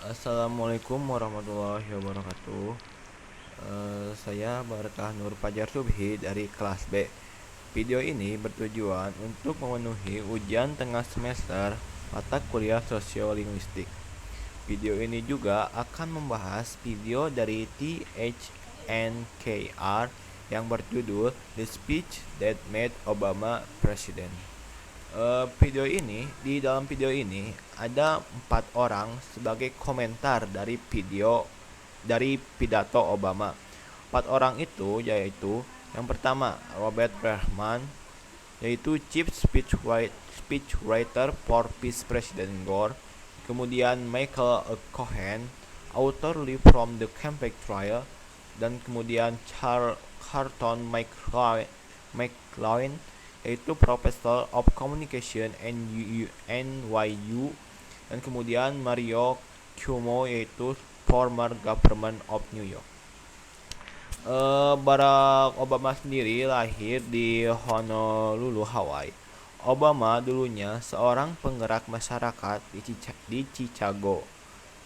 Assalamualaikum warahmatullahi wabarakatuh. Saya Barakah Nur Fajar Subhi dari kelas B. Video ini bertujuan untuk memenuhi ujian tengah semester mata kuliah sosiolinguistik. Video ini juga akan membahas video dari THNKR yang berjudul The Speech That Made Obama President. Di dalam video ini ada 4 orang sebagai komentar dari pidato Obama. 4 orang itu yaitu yang pertama Robert Rahman, yaitu speechwriter for Vice President Gore. Kemudian Michael Cohen, author Live from the Campaign Trail. Dan kemudian Carlton McLean, yaitu Professor of Communication NYU. Dan kemudian Mario Cuomo, yaitu former Governor of New York. Barack Obama sendiri lahir di Honolulu, Hawaii. Obama dulunya seorang penggerak masyarakat di Chicago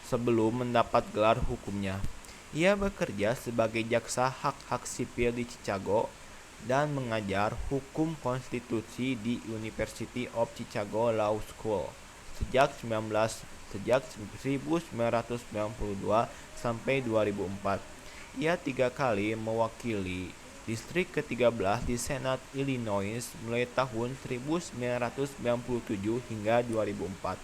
sebelum mendapat gelar hukumnya. Ia bekerja sebagai jaksa hak-hak sipil di Chicago dan mengajar hukum konstitusi di University of Chicago Law School sejak 1992 sampai 2004. Ia 3 kali mewakili distrik ke-13 di Senat Illinois mulai tahun 1997 hingga 2004,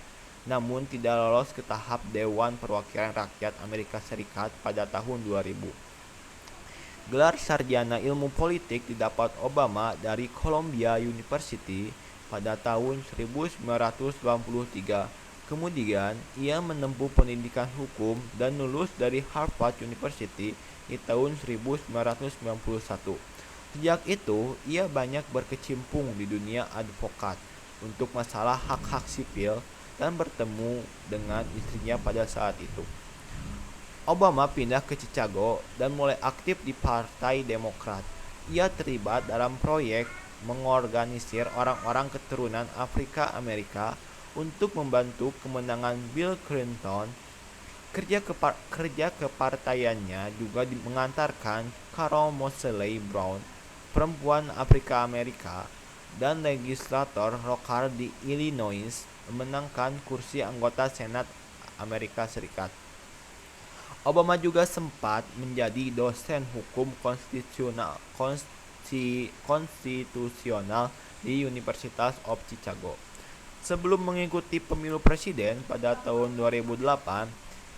namun tidak lolos ke tahap Dewan Perwakilan Rakyat Amerika Serikat pada tahun 2000. Gelar sarjana ilmu politik didapat Obama dari Columbia University pada tahun 1983. Kemudian, ia menempuh pendidikan hukum dan lulus dari Harvard University di tahun 1991. Sejak itu, ia banyak berkecimpung di dunia advokat untuk masalah hak-hak sipil dan bertemu dengan istrinya pada saat itu. Obama pindah ke Chicago dan mulai aktif di Partai Demokrat. Ia terlibat dalam proyek mengorganisir orang-orang keturunan Afrika Amerika untuk membantu kemenangan Bill Clinton. Kerja kepartaiannya juga mengantarkan Carol Moseley Brown, perempuan Afrika Amerika dan legislator lokal di Illinois, memenangkan kursi anggota Senat Amerika Serikat. Obama juga sempat menjadi dosen hukum konstitusional di University of Chicago. Sebelum mengikuti pemilu presiden pada tahun 2008,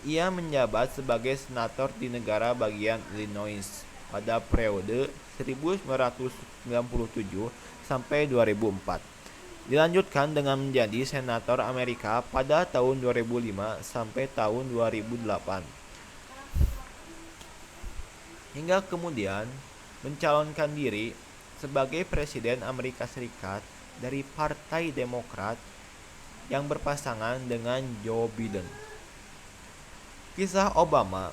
ia menjabat sebagai senator di negara bagian Illinois pada periode 1997 sampai 2004. Dilanjutkan dengan menjadi senator Amerika pada tahun 2005 sampai tahun 2008. Hingga kemudian mencalonkan diri sebagai presiden Amerika Serikat dari Partai Demokrat yang berpasangan dengan Joe Biden. Kisah Obama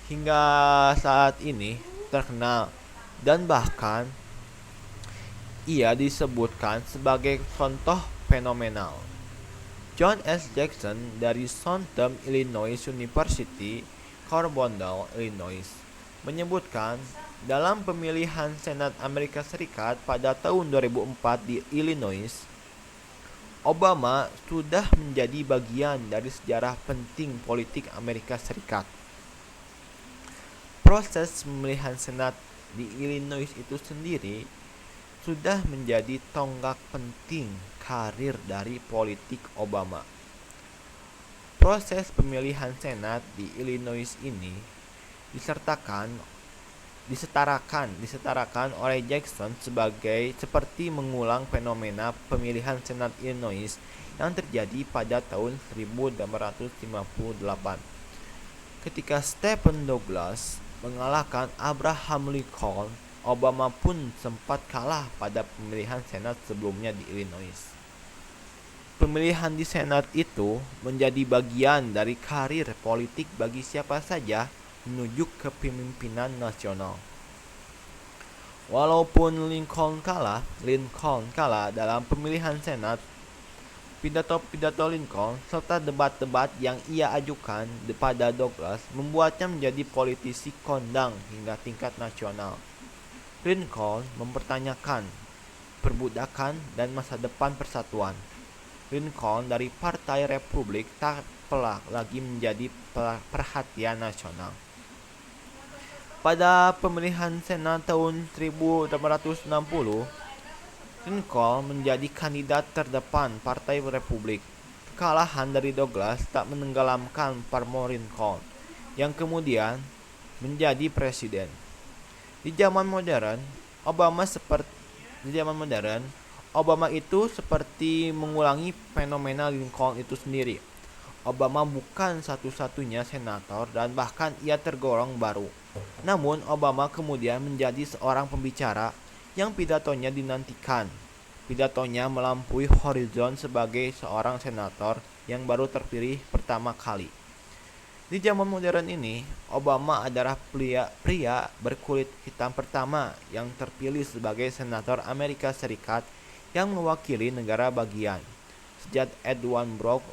hingga saat ini terkenal dan bahkan ia disebutkan sebagai contoh fenomenal. John S. Jackson dari Southern Illinois University, Carbondale, Illinois, menyebutkan dalam pemilihan Senat Amerika Serikat pada tahun 2004 di Illinois, Obama sudah menjadi bagian dari sejarah penting politik Amerika Serikat. Proses pemilihan Senat di Illinois itu sendiri sudah menjadi tonggak penting karir dari politik Obama. Proses pemilihan Senat di Illinois ini disetarakan oleh Jackson seperti mengulang fenomena pemilihan Senat Illinois yang terjadi pada tahun 1858. Ketika Stephen Douglas mengalahkan Abraham Lincoln, Obama pun sempat kalah pada pemilihan Senat sebelumnya di Illinois. Pemilihan di Senat itu menjadi bagian dari karir politik bagi siapa saja menuju kepemimpinan nasional. Walaupun Lincoln kalah dalam pemilihan Senat, Pidato-pidato Lincoln serta debat-debat yang ia ajukan pada Douglas membuatnya menjadi politisi kondang hingga tingkat nasional. Lincoln mempertanyakan perbudakan dan masa depan persatuan. Lincoln dari Partai Republik tak pelak lagi menjadi perhatian nasional. Pada pemilihan Senat tahun 1860, Lincoln menjadi kandidat terdepan Partai Republik. Kekalahan dari Douglas tak menenggelamkan pamor Lincoln, yang kemudian menjadi presiden. Di zaman modern, Obama itu seperti mengulangi fenomena Lincoln itu sendiri. Obama bukan satu-satunya senator dan bahkan ia tergolong baru. Namun Obama kemudian menjadi seorang pembicara yang pidatonya dinantikan. Pidatonya melampaui horizon sebagai seorang senator yang baru terpilih pertama kali. Di zaman modern ini, Obama adalah pria berkulit hitam pertama yang terpilih sebagai senator Amerika Serikat yang mewakili negara bagian. Sejak Edwin Brooke,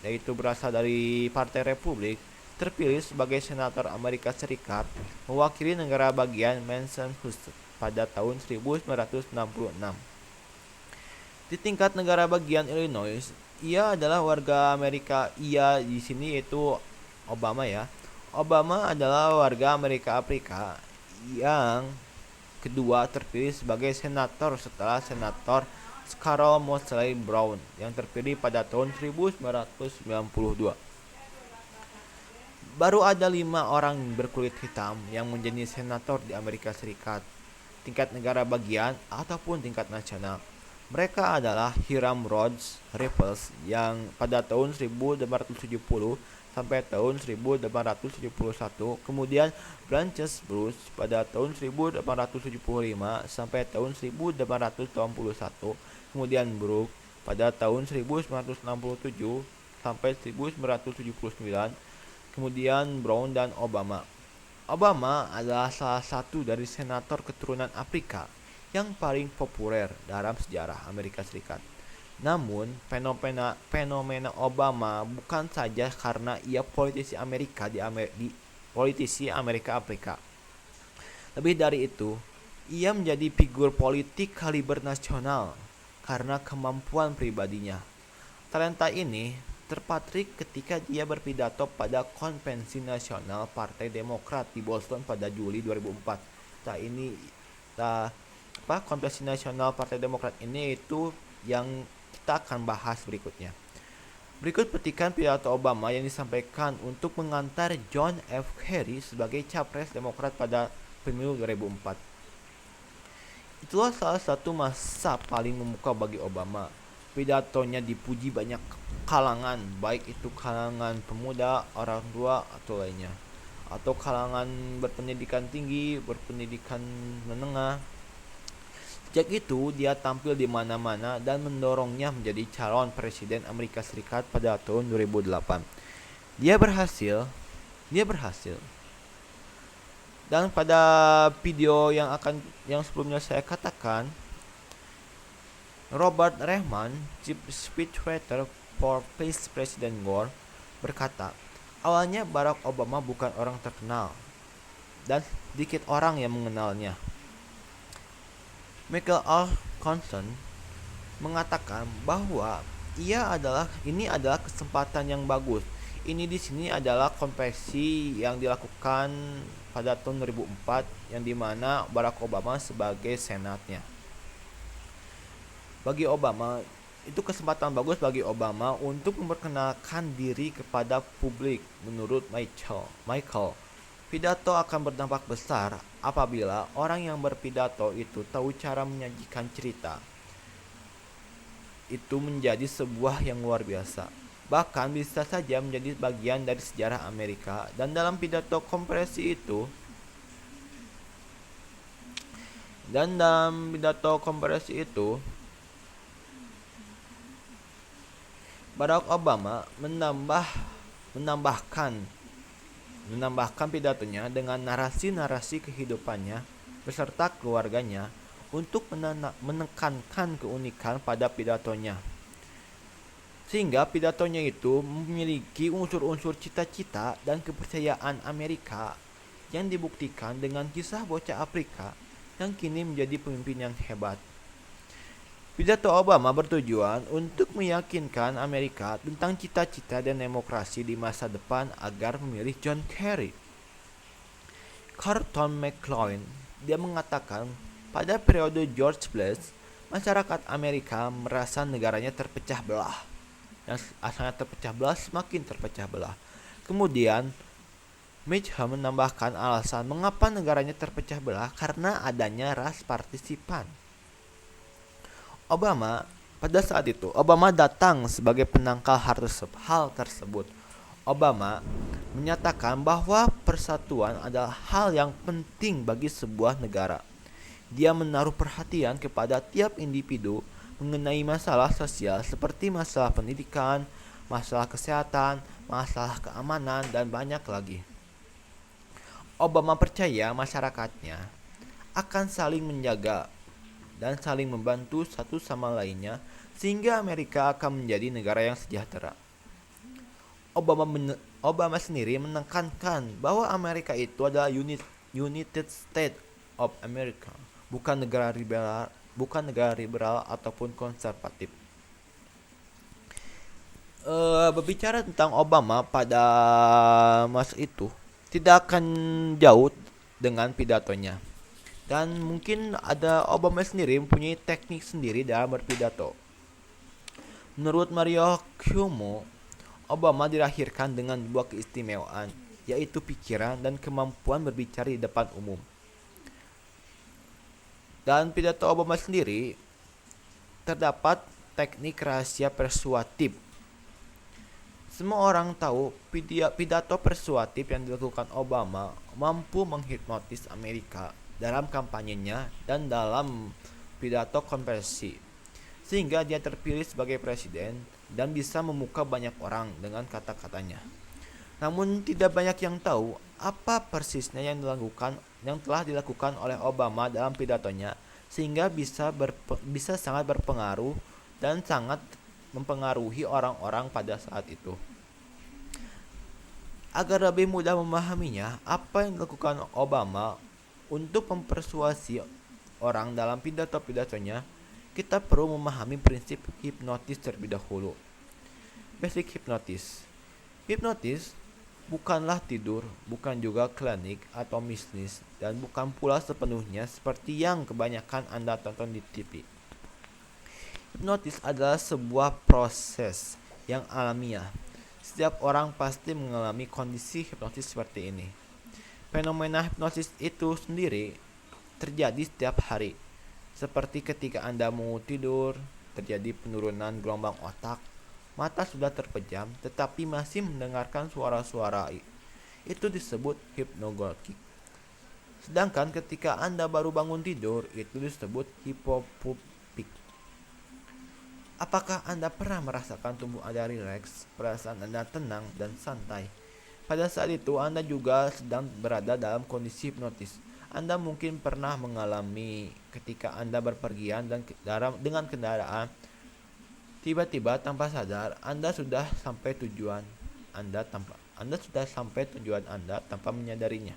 yaitu berasal dari Partai Republik, terpilih sebagai senator Amerika Serikat mewakili negara bagian Massachusetts pada tahun 1966. Di tingkat negara bagian Illinois, ia adalah warga Amerika. Ia di sini yaitu Obama ya. Obama adalah warga Amerika Afrika yang kedua terpilih sebagai senator setelah senator Scarlett Mosley Brown yang terpilih pada tahun 1992. Baru ada 5 orang berkulit hitam yang menjadi senator di Amerika Serikat, tingkat negara bagian ataupun tingkat nasional. Mereka adalah Hiram Rhodes Raffles yang pada tahun 1870 sampai tahun 1871, kemudian Branches Bruce pada tahun 1875 sampai tahun 1881, kemudian Brooke pada tahun 1967 sampai 1979, kemudian Brown dan Obama. Obama adalah salah satu dari senator keturunan Afrika yang paling populer dalam sejarah Amerika Serikat. Namun, fenomena Obama bukan saja karena ia politisi Amerika Afrika. Lebih dari itu, ia menjadi figur politik kaliber nasional karena kemampuan pribadinya. Talenta ini terpatrik ketika dia berpidato pada Konvensi Nasional Partai Demokrat di Boston pada Juli 2004. Konvensi Nasional Partai Demokrat ini itu yang kita akan bahas berikutnya. Berikut petikan pidato Obama yang disampaikan untuk mengantar John F. Kerry sebagai capres Demokrat pada pemilu 2004. Itulah salah satu masa paling memukau bagi Obama. Pidatonya dipuji banyak kalangan, baik itu kalangan pemuda, orang tua, atau lainnya, atau kalangan berpendidikan tinggi, berpendidikan menengah. Sejak itu, dia tampil di mana-mana dan mendorongnya menjadi calon presiden Amerika Serikat pada tahun 2008. Dia berhasil. Dan pada video yang sebelumnya saya katakan, Robert Rehman, chief speechwriter for Vice President Gore, berkata, awalnya Barack Obama bukan orang terkenal dan sedikit orang yang mengenalnya. Michael R. Johnson mengatakan bahwa ini adalah kesempatan yang bagus. Ini di sini adalah konvensi yang dilakukan pada tahun 2004 yang dimana Barack Obama sebagai senatnya. Bagi Obama, itu kesempatan bagus bagi Obama untuk memperkenalkan diri kepada publik. Menurut Michael, pidato akan berdampak besar apabila orang yang berpidato itu tahu cara menyajikan cerita. Itu menjadi sebuah yang luar biasa. Bahkan bisa saja menjadi bagian dari sejarah Amerika. Dan dalam pidato konferensi itu, Barack Obama menambahkan pidatonya dengan narasi-narasi kehidupannya beserta keluarganya untuk menekankan keunikan pada pidatonya. Sehingga pidatonya itu memiliki unsur-unsur cita-cita dan kepercayaan Amerika yang dibuktikan dengan kisah bocah Afrika yang kini menjadi pemimpin yang hebat. Pidato Obama bertujuan untuk meyakinkan Amerika tentang cita-cita dan demokrasi di masa depan agar memilih John Kerry. Carlton McLeod, dia mengatakan pada periode George Bush, masyarakat Amerika merasa negaranya terpecah belah. Yang asalnya terpecah belah semakin terpecah belah. Kemudian Mitchell menambahkan alasan mengapa negaranya terpecah belah karena adanya ras partisipan. Pada saat itu, Obama datang sebagai penangkal hal tersebut. Obama menyatakan bahwa persatuan adalah hal yang penting bagi sebuah negara. Dia menaruh perhatian kepada tiap individu mengenai masalah sosial seperti masalah pendidikan, masalah kesehatan, masalah keamanan, dan banyak lagi. Obama percaya masyarakatnya akan saling menjaga dan saling membantu satu sama lainnya sehingga Amerika akan menjadi negara yang sejahtera. Obama sendiri menekankan bahwa Amerika itu adalah United States of America, bukan negara liberal ataupun konservatif. Berbicara tentang Obama pada masa itu tidak akan jauh dengan pidatonya. Dan mungkin Obama sendiri mempunyai teknik sendiri dalam berpidato. Menurut Mario Cuomo, Obama dilahirkan dengan sebuah keistimewaan, yaitu pikiran dan kemampuan berbicara di depan umum. Dan pidato Obama sendiri terdapat teknik rahasia persuasif. Semua orang tahu pidato persuasif yang dilakukan Obama mampu menghipnotis Amerika dalam kampanyenya dan dalam pidato konversi, sehingga dia terpilih sebagai presiden dan bisa memukau banyak orang dengan kata-katanya. Namun tidak banyak yang tahu apa persisnya yang telah dilakukan oleh Obama dalam pidatonya, sehingga bisa sangat berpengaruh dan sangat mempengaruhi orang-orang pada saat itu. Agar lebih mudah memahaminya, apa yang dilakukan Obama untuk mempersuasi orang dalam pidato-pidatonya, kita perlu memahami prinsip hipnotis terlebih dahulu. Basic hipnotis. Hipnotis bukanlah tidur, bukan juga klinik atau bisnis, dan bukan pula sepenuhnya seperti yang kebanyakan Anda tonton di TV. Hipnotis adalah sebuah proses yang alamiah. Setiap orang pasti mengalami kondisi hipnotis seperti ini. Fenomena hipnosis itu sendiri terjadi setiap hari. Seperti ketika Anda mau tidur, terjadi penurunan gelombang otak, mata sudah terpejam tetapi masih mendengarkan suara-suara. Itu disebut hipnagogic. Sedangkan ketika Anda baru bangun tidur, itu disebut hipopupic. Apakah Anda pernah merasakan tubuh Anda rileks, perasaan Anda tenang dan santai? Pada saat itu Anda juga sedang berada dalam kondisi hipnotis. Anda mungkin pernah mengalami ketika Anda berpergian dengan kendaraan, tiba-tiba tanpa sadar Anda sudah sampai tujuan Anda tanpa menyadarinya.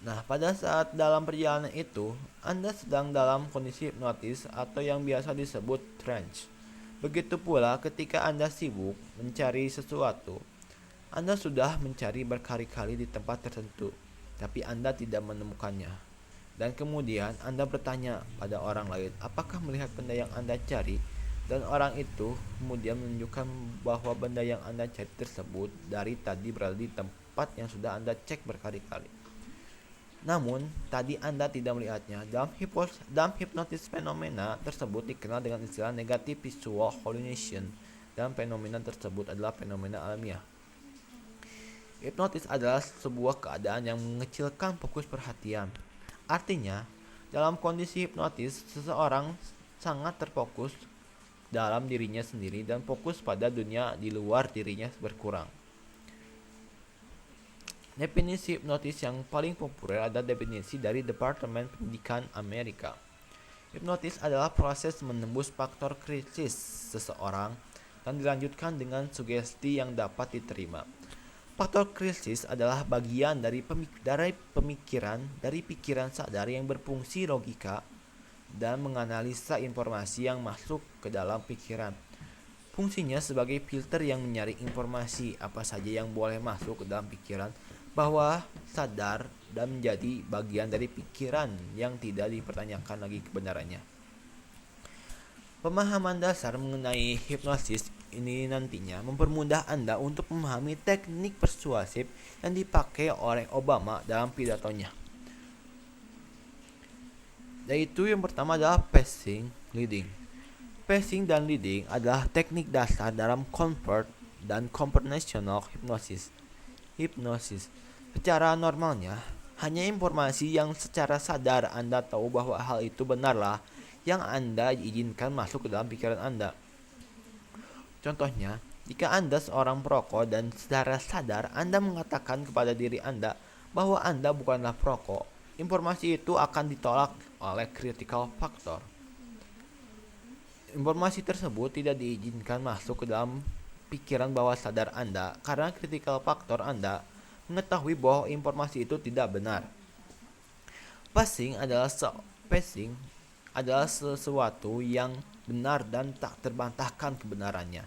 Nah, pada saat dalam perjalanan itu, Anda sedang dalam kondisi hipnotis atau yang biasa disebut trance. Begitu pula ketika Anda sibuk mencari sesuatu, Anda sudah mencari berkali-kali di tempat tertentu, tapi Anda tidak menemukannya. Dan kemudian Anda bertanya pada orang lain, apakah melihat benda yang Anda cari? Dan orang itu kemudian menunjukkan bahwa benda yang Anda cari tersebut dari tadi berada di tempat yang sudah Anda cek berkali-kali. Namun, tadi Anda tidak melihatnya. Dalam hipnotis, fenomena tersebut dikenal dengan istilah negative visual hallucination, dan fenomena tersebut adalah fenomena alamiah. Hipnotis adalah sebuah keadaan yang mengecilkan fokus perhatian. Artinya, dalam kondisi hipnotis, seseorang sangat terfokus dalam dirinya sendiri dan fokus pada dunia di luar dirinya berkurang. Definisi hipnotis yang paling populer adalah definisi dari Departemen Pendidikan Amerika. Hipnotis adalah proses menembus faktor kritis seseorang dan dilanjutkan dengan sugesti yang dapat diterima. Faktor krisis adalah bagian dari pikiran sadar yang berfungsi logika dan menganalisa informasi yang masuk ke dalam pikiran. Fungsinya sebagai filter yang menyaring informasi apa saja yang boleh masuk ke dalam pikiran bawah sadar dan menjadi bagian dari pikiran yang tidak dipertanyakan lagi kebenarannya. Pemahaman dasar mengenai hipnosis ini nantinya mempermudah Anda untuk memahami teknik persuasif yang dipakai oleh Obama dalam pidatonya. Yaitu yang pertama adalah pacing leading. Pacing dan leading adalah teknik dasar dalam convert dan conversational hipnosis. Secara normalnya, hanya informasi yang secara sadar Anda tahu bahwa hal itu benarlah yang Anda izinkan masuk ke dalam pikiran Anda. Contohnya, jika Anda seorang perokok dan secara sadar Anda mengatakan kepada diri Anda bahwa Anda bukanlah perokok, informasi itu akan ditolak oleh critical factor. Informasi tersebut tidak diizinkan masuk ke dalam pikiran bawah sadar Anda karena critical factor Anda mengetahui bahwa informasi itu tidak benar. Pacing adalah sesuatu yang benar dan tak terbantahkan kebenarannya.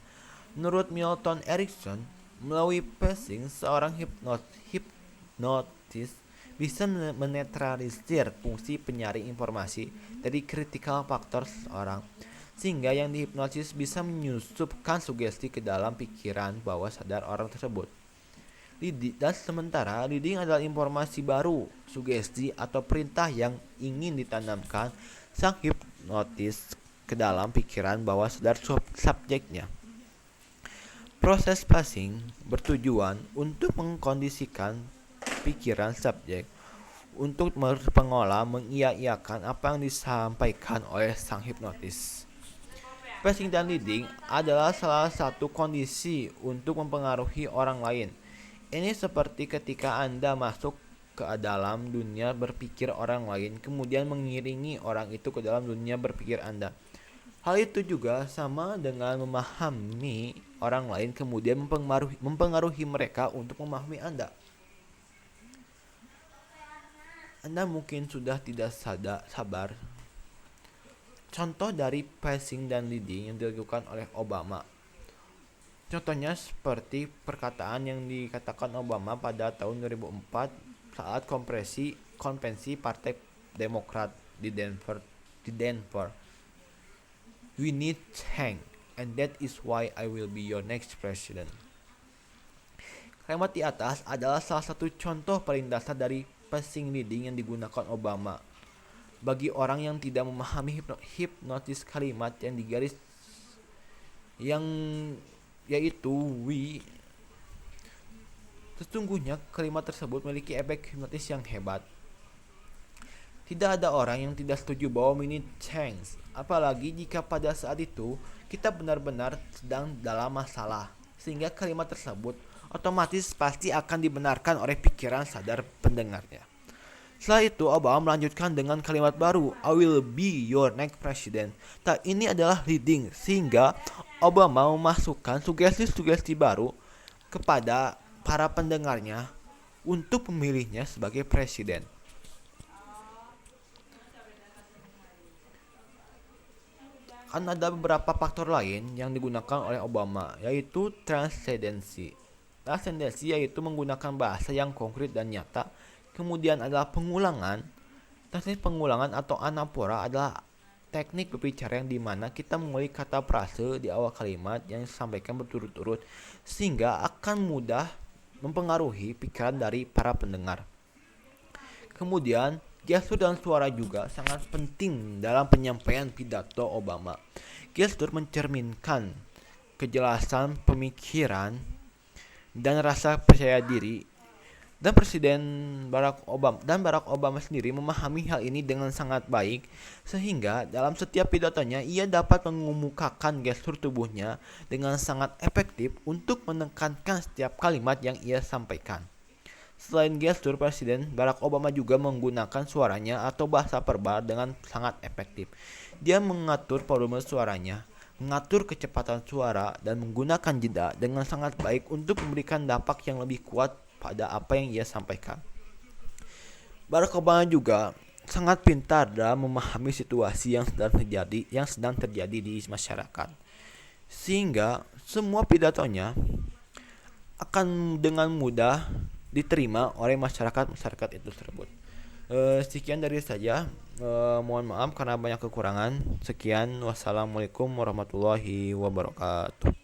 Menurut Milton Erickson, melalui pacing seorang hipnotis bisa menetralisir fungsi penyaring informasi dari critical factor seseorang, sehingga yang dihipnotis bisa menyusupkan sugesti ke dalam pikiran bawah sadar orang tersebut. Dan sementara leading adalah informasi baru, sugesti atau perintah yang ingin ditanamkan sang hipnotis ke dalam pikiran bawah sadar subjeknya. Proses pacing bertujuan untuk mengkondisikan pikiran subjek untuk mengiyakan apa yang disampaikan oleh sang hipnotis. Pacing dan leading adalah salah satu kondisi untuk mempengaruhi orang lain. Ini seperti ketika Anda masuk ke dalam dunia berpikir orang lain, kemudian mengiringi orang itu ke dalam dunia berpikir Anda. Hal itu juga sama dengan memahami orang lain, kemudian mempengaruhi mereka untuk memahami Anda. Anda mungkin sudah tidak sabar. Contoh dari pacing dan leading yang dilakukan oleh Obama. Contohnya seperti perkataan yang dikatakan Obama pada tahun 2004 saat konvensi Partai Demokrat di Denver. We need change, and that is why I will be your next president. Kalimat di atas adalah salah satu contoh paling dasar dari pacing leading yang digunakan Obama. Bagi orang yang tidak memahami hipnotis, kalimat yang digaris yaitu we, sesungguhnya kalimat tersebut memiliki efek hipnotis yang hebat. Tidak ada orang yang tidak setuju bahwa we need change, apalagi jika pada saat itu kita benar-benar sedang dalam masalah, sehingga kalimat tersebut otomatis pasti akan dibenarkan oleh pikiran sadar pendengarnya. Setelah itu, Obama melanjutkan dengan kalimat baru, I will be your next president. Ini adalah leading, sehingga Obama memasukkan sugesti-sugesti baru kepada para pendengarnya untuk memilihnya sebagai presiden. Kan ada beberapa faktor lain yang digunakan oleh Obama, yaitu transcendency. Transcendency yaitu menggunakan bahasa yang konkret dan nyata. Kemudian adalah pengulangan. Teknik pengulangan atau anapora adalah teknik berbicara yang dimana kita mengulik kata frase di awal kalimat yang disampaikan berturut-turut sehingga akan mudah mempengaruhi pikiran dari para pendengar. Kemudian gestur dan suara juga sangat penting dalam penyampaian pidato Obama. Gestur mencerminkan kejelasan pemikiran dan rasa percaya diri. Dan Barack Obama sendiri memahami hal ini dengan sangat baik, sehingga dalam setiap pidatonya ia dapat mengemukakan gestur tubuhnya dengan sangat efektif untuk menekankan setiap kalimat yang ia sampaikan. Selain gestur, Presiden Barack Obama juga menggunakan suaranya atau bahasa verbal dengan sangat efektif. Dia mengatur volume suaranya, mengatur kecepatan suara, dan menggunakan jeda dengan sangat baik untuk memberikan dampak yang lebih kuat pada apa yang ia sampaikan. Barack Obama juga sangat pintar dalam memahami situasi yang sedang terjadi di masyarakat. Sehingga semua pidatonya akan dengan mudah diterima oleh masyarakat itu tersebut. Sekian dari saya. Mohon maaf karena banyak kekurangan. Sekian, wassalamualaikum warahmatullahi wabarakatuh.